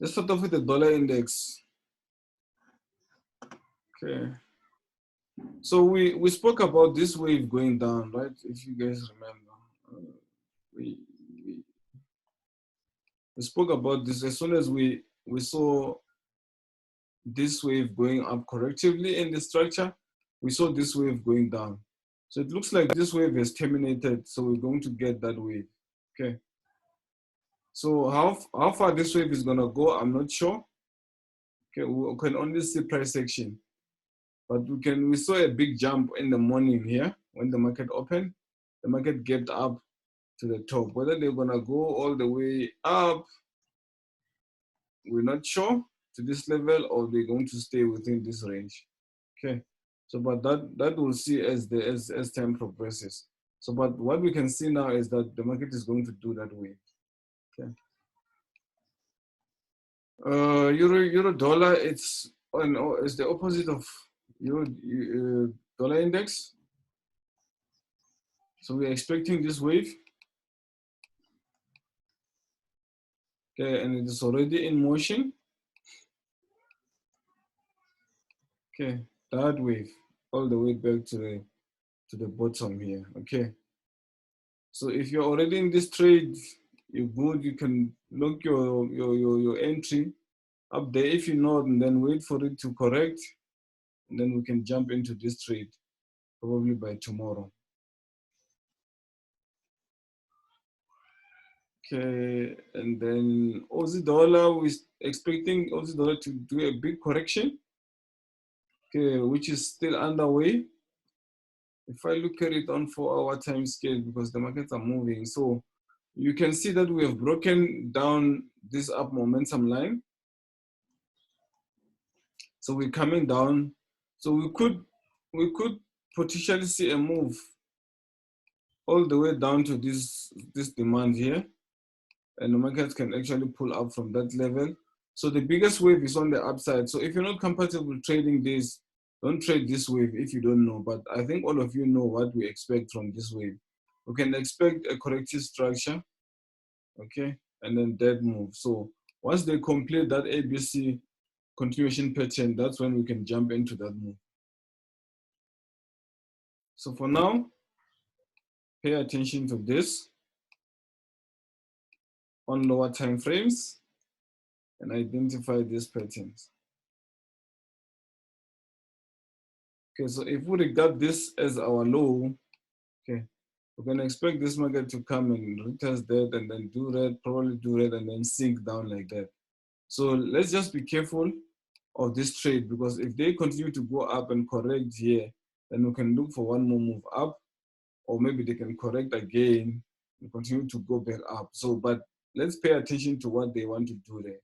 Let's start off with the dollar index. Okay. So we spoke about this wave going down, right? If you guys remember, we, we we spoke about this as soon as we saw this wave going up correctively in the structure, we saw this wave going down. So it looks like this wave has terminated. So we're going to get that wave. Okay. So how far this wave is gonna go, I'm not sure. Okay, we can only see price action. But we saw a big jump in the morning here when the market opened. The market gapped up to the top. Whether they're gonna go all the way up, we're not sure to this level, or they're going to stay within this range. Okay. So but that we'll see as time progresses. So but what we can see now is that the market is going to do that way. Okay. Euro dollar, it's the opposite of euro dollar index. So we're expecting this wave. Okay, and it is already in motion. Okay, that wave all the way back to the bottom here. Okay. So if you're already in this trade, you're good. You can lock your entry up there if you know, and then wait for it to correct, and then we can jump into this trade probably by tomorrow. Okay, and then Aussie dollar, we're expecting Aussie dollar to do a big correction, okay, which is still underway. If I look at it on 4-hour time scale, because the markets are moving, so you can see that we have broken down this up momentum line. So we're coming down. So we could potentially see a move all the way down to this demand here, and the market can actually pull up from that level. So the biggest wave is on the upside. So if you're not comfortable trading this, don't trade this wave if you don't know. But I think all of you know what we expect from this wave. We can expect a corrective structure, okay, and then dead move. So once they complete that ABC continuation pattern, that's when we can jump into that move. So for now, pay attention to this on lower time frames and identify these patterns. Okay, so if we regard this as our low, okay, we're going to expect this market to come and retest that and then do that, probably do that, and then sink down like that. So let's just be careful of this trade, because if they continue to go up and correct here, then we can look for one more move up, or maybe they can correct again and continue to go back up. So, but let's pay attention to what they want to do there.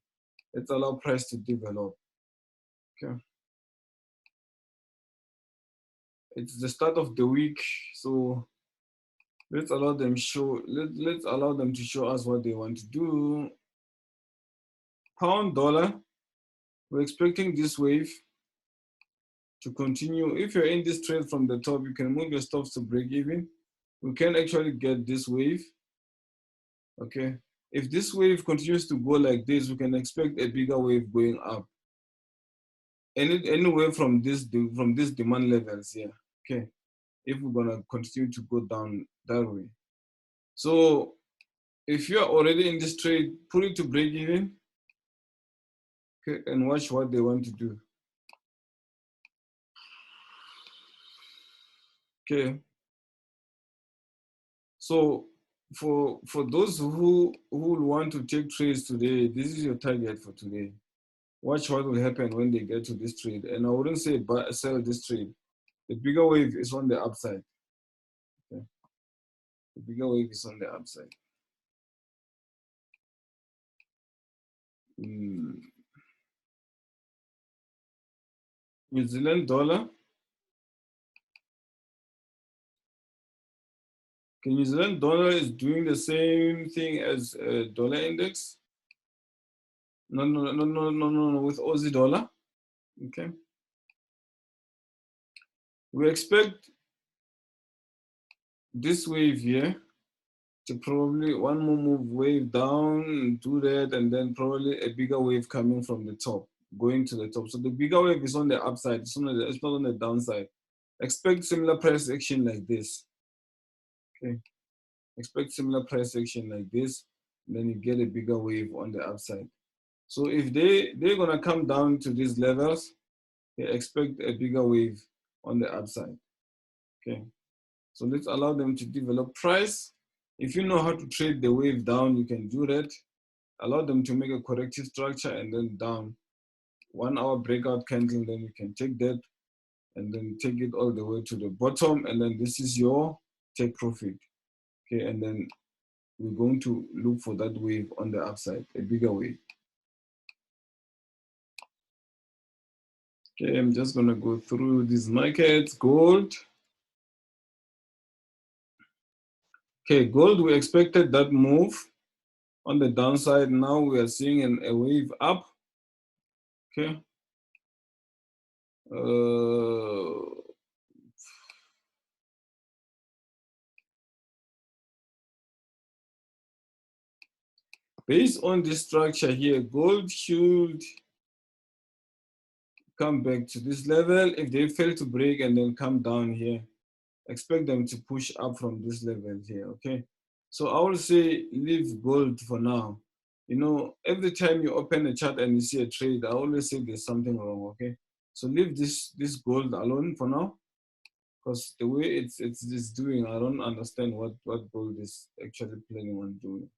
Let's allow price to develop. Okay. It's the start of the week, so let's allow them let's allow them to show us what they want to do. Pound dollar, we're expecting this wave to continue. If you're in this trade from the top, you can move your stops to break even. We can actually get this wave. Okay. If this wave continues to go like this, we can expect a bigger wave going up. Anywhere from this demand levels here. Okay. If we're gonna continue to go down that way. So if you're already in this trade, put it to break even, okay, and watch what they want to do. Okay. So for those who want to take trades today, this is your target for today. Watch what will happen when they get to this trade. And I wouldn't say sell this trade. The bigger wave is on the upside. Okay. The bigger wave is on the upside. New Zealand dollar. Okay, New Zealand dollar is doing the same thing as dollar index. No, with Aussie dollar. Okay. We expect this wave here to probably one more move wave down, do that, and then probably a bigger wave coming from the top, going to the top. So the bigger wave is on the upside, it's not on the downside. Expect similar price action like this. Okay, expect similar price action like this, and then you get a bigger wave on the upside. So if they're gonna come down to these levels, expect a bigger wave on the upside. Okay, so let's allow them to develop price. If you know how to trade the wave down, you can do that. Allow them to make a corrective structure and then down. 1 hour breakout candle, then you can take that and then take it all the way to the bottom, and then this is your take profit. Okay, and then we're going to look for that wave on the upside, a bigger wave. Okay, I'm just gonna go through these markets. Gold. Okay, gold, we expected that move on the downside. Now we are seeing a wave up. Okay. Based on this structure here, gold should come back to this level. If they fail to break and then come down here, expect them to push up from this level here, okay? So I will say leave gold for now. You know, every time you open a chart and you see a trade, I always say there's something wrong, okay? So leave this gold alone for now, because the way it's doing, I don't understand what gold is actually planning on doing.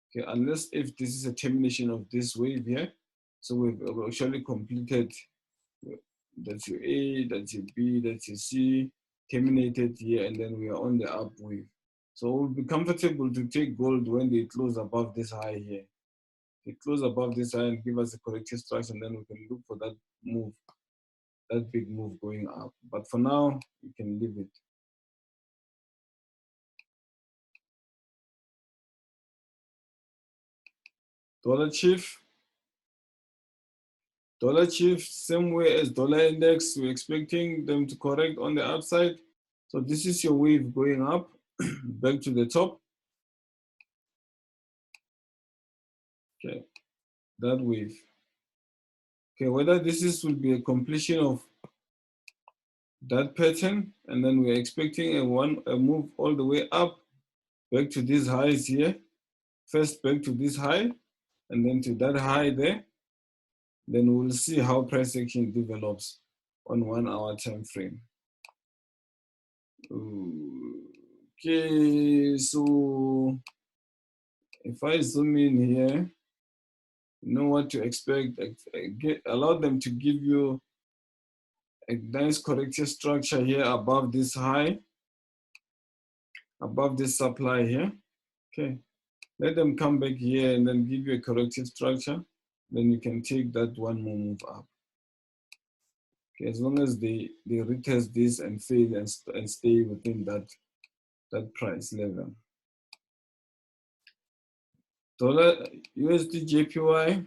Okay, unless if this is a termination of this wave here. So we've actually completed, that's your A, that's your B, that's your C, terminated here, and then we are on the up wave. So we'll be comfortable to take gold when they close above this high here. They close above this high and give us a corrective structure, and then we can look for that move, that big move going up. But for now, you can leave it. Dollar Chief. Dollar Chief, same way as dollar index, we're expecting them to correct on the upside. So this is your wave going up, back to the top. Okay, that wave. Okay, whether this will be a completion of that pattern, and then we're expecting a move all the way up, back to these highs here. First back to this high, and then to that high there. Then we'll see how price action develops on 1 hour time frame. Okay, so if I zoom in here, you know what to expect. Allow them to give you a nice corrective structure here above this high, above this supply here. Okay, let them come back here and then give you a corrective structure. Then you can take that one more move up. Okay, as long as they retest this and fail and stay within that price level. Dollar USD JPY.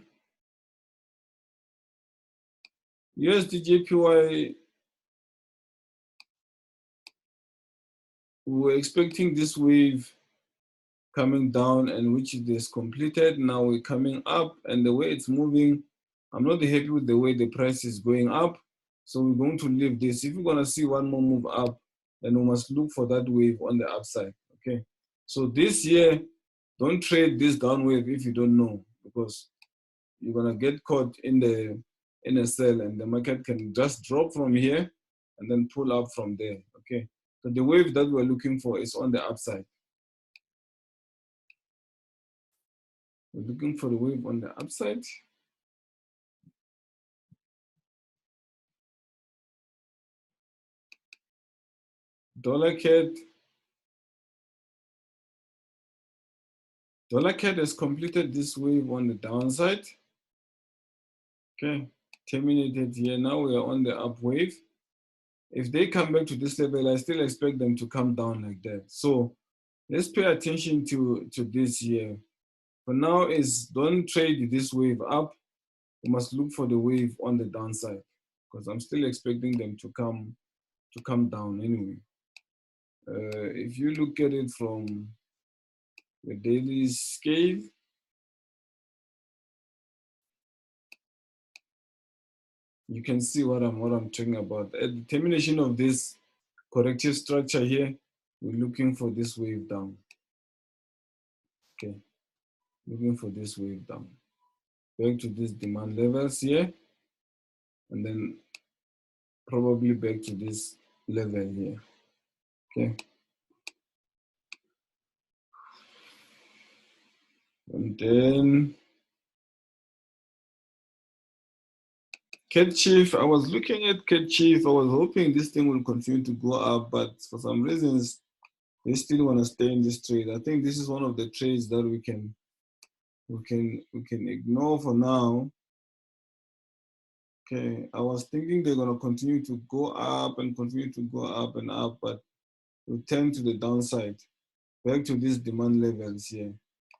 USD JPY, we were expecting this wave coming down, and which is completed. Now we're coming up, and the way it's moving, I'm not happy with the way the price is going up. So we're going to leave this. If we're gonna see one more move up, then we must look for that wave on the upside. Okay. So this year, don't trade this down wave if you don't know, because you're gonna get caught in a sell, and the market can just drop from here and then pull up from there. Okay. So the wave that we're looking for is on the upside. We're looking for the wave on the upside. Dollar CAD. Dollar CAD has completed this wave on the downside. Okay, terminated here. Now we are on the up wave. If they come back to this level, I still expect them to come down like that. So let's pay attention to this here. For now, is don't trade this wave up. We must look for the wave on the downside, because I'm still expecting them to come down anyway. If you look at it from the daily scale, you can see what I'm talking about. At the termination of this corrective structure here, we're looking for this wave down. Okay, looking for this wave down. Back to these demand levels here, and then probably back to this level here. Okay. And then Ketchief, I was looking at Ketchief. I was hoping this thing will continue to go up, but for some reasons, they still want to stay in this trade. I think this is one of the trades that we can ignore for now. Okay, I was thinking they're going to continue to go up and continue to go up and up, but we turn to the downside, back to these demand levels here.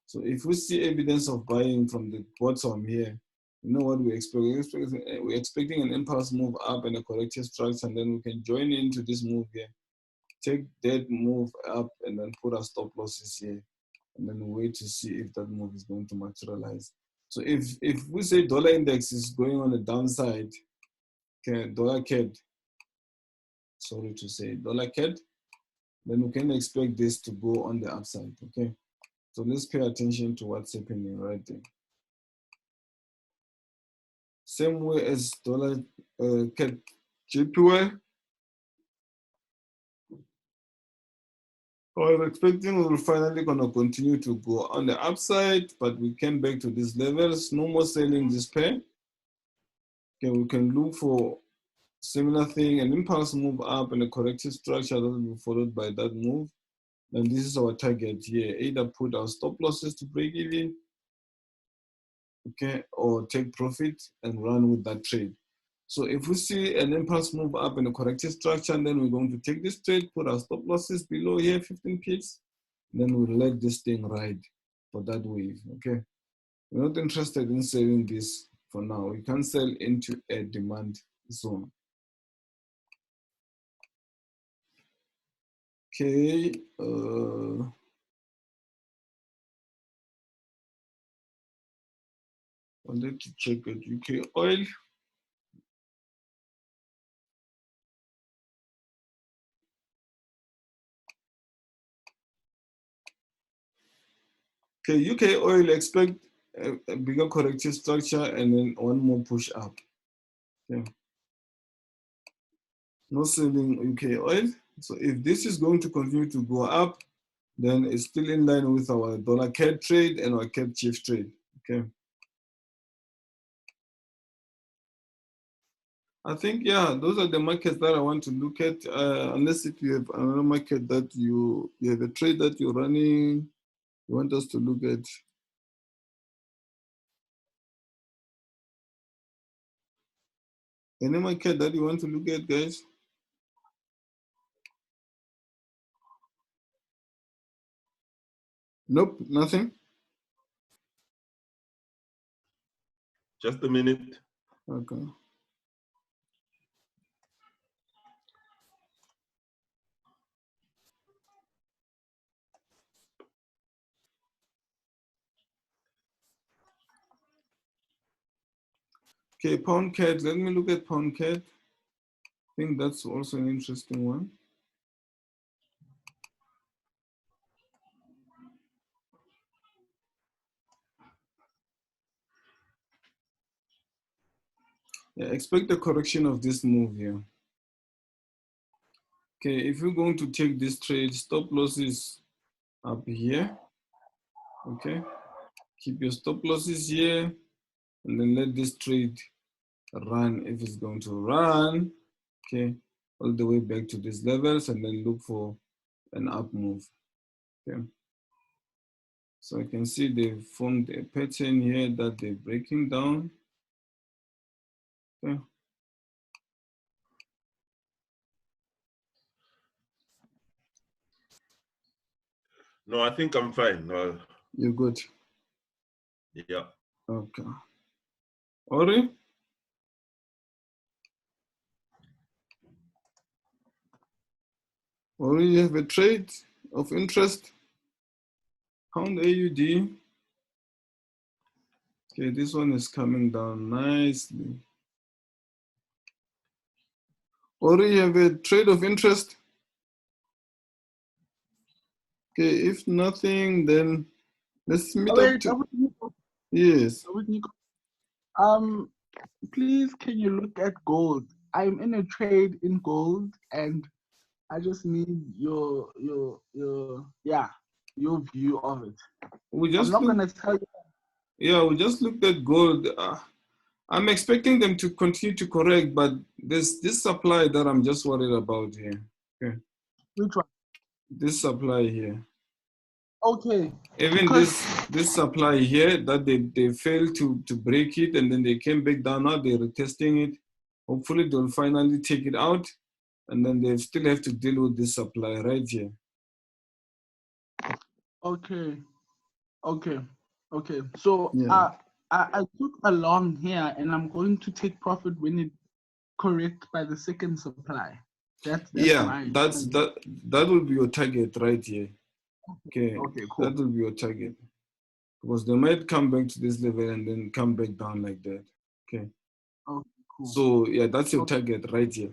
So if we see evidence of buying from the bottom here, you know what we expect? We're expecting an impulse move up and a corrective structure, and then we can join into this move here, take that move up, and then put our stop losses here, and then wait to see if that move is going to materialize. So if we say dollar index is going on the downside, okay, dollar CAD, sorry to say dollar CAD, then we can expect this to go on the upside. Okay, so let's pay attention to what's happening right there. Same way as dollar CAD JPY. I was expecting we're finally going to continue to go on the upside, but we came back to these levels. No more selling this pair. Okay, we can look for similar thing, an impulse move up and a corrective structure that will be followed by that move. And this is our target here. Either put our stop losses to break even, okay, or take profit and run with that trade. So if we see an impulse move up in a corrective structure, and then we're going to take this trade, put our stop losses below here, 15 pips, then we'll let this thing ride for that wave, okay? We're not interested in selling this for now. We can sell into a demand zone. Okay, I wanted to check at UK oil. Okay, UK oil expect a bigger corrective structure and then one more push up. Okay. No selling UK oil. So if this is going to continue to go up, then it's still in line with our dollar CAD trade and our CAD chief trade. Okay. I think, yeah, those are the markets that I want to look at. Unless if you have another market that you have a trade that you're running, you want us to look at. Any market that you want to look at, guys? Nope, nothing. Just a minute. Okay. Okay, pound CAD. Let me look at pound CAD. I think that's also an interesting one. Yeah, expect a correction of this move here. Okay, if you're going to take this trade, stop losses up here. Okay, keep your stop losses here, and then let this trade run if it's going to run. Okay, all the way back to these levels, and then look for an up move. Okay. So I can see they've formed a pattern here that they're breaking down. Okay. No, I think I'm fine. You're good. Yeah. Okay. Ori? Or you have a trade of interest. Pound AUD. Okay, this one is coming down nicely. Or you have a trade of interest. Okay, if nothing, then let's meet up to. Yes. Please, can you look at gold? I'm in a trade in gold, and I just need your view of it. We just I'm not gonna tell you. Yeah, we just looked at gold. I'm expecting them to continue to correct, but there's this supply that I'm just worried about here. Okay. Which one? This supply here. Okay. Even this supply here that they failed to break it, and then they came back down. Now they're retesting it. Hopefully they'll finally take it out, and then they still have to deal with this supply right here. Okay. So yeah. I took a long here, and I'm going to take profit when it corrects by the second supply. That will be your target right here. Okay. Okay, cool. That will be your target, because they might come back to this level and then come back down like that. Okay. Okay, cool. So yeah, that's your target right here.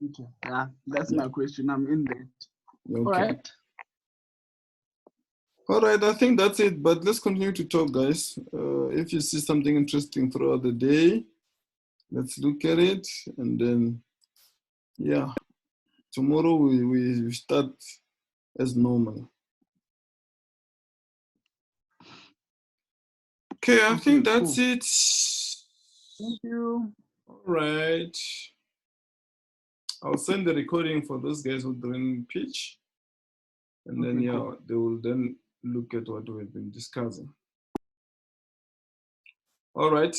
Okay. Yeah, that's my question. I'm in there. Okay. All right, I think that's it, but let's continue to talk, guys. If you see something interesting throughout the day, let's look at it, and then, yeah, tomorrow we start as normal. Okay, I think that's it. Thank you. All right. I'll send the recording for those guys who didn't pitch, and then, yeah, they will then look at what we've been discussing. All right.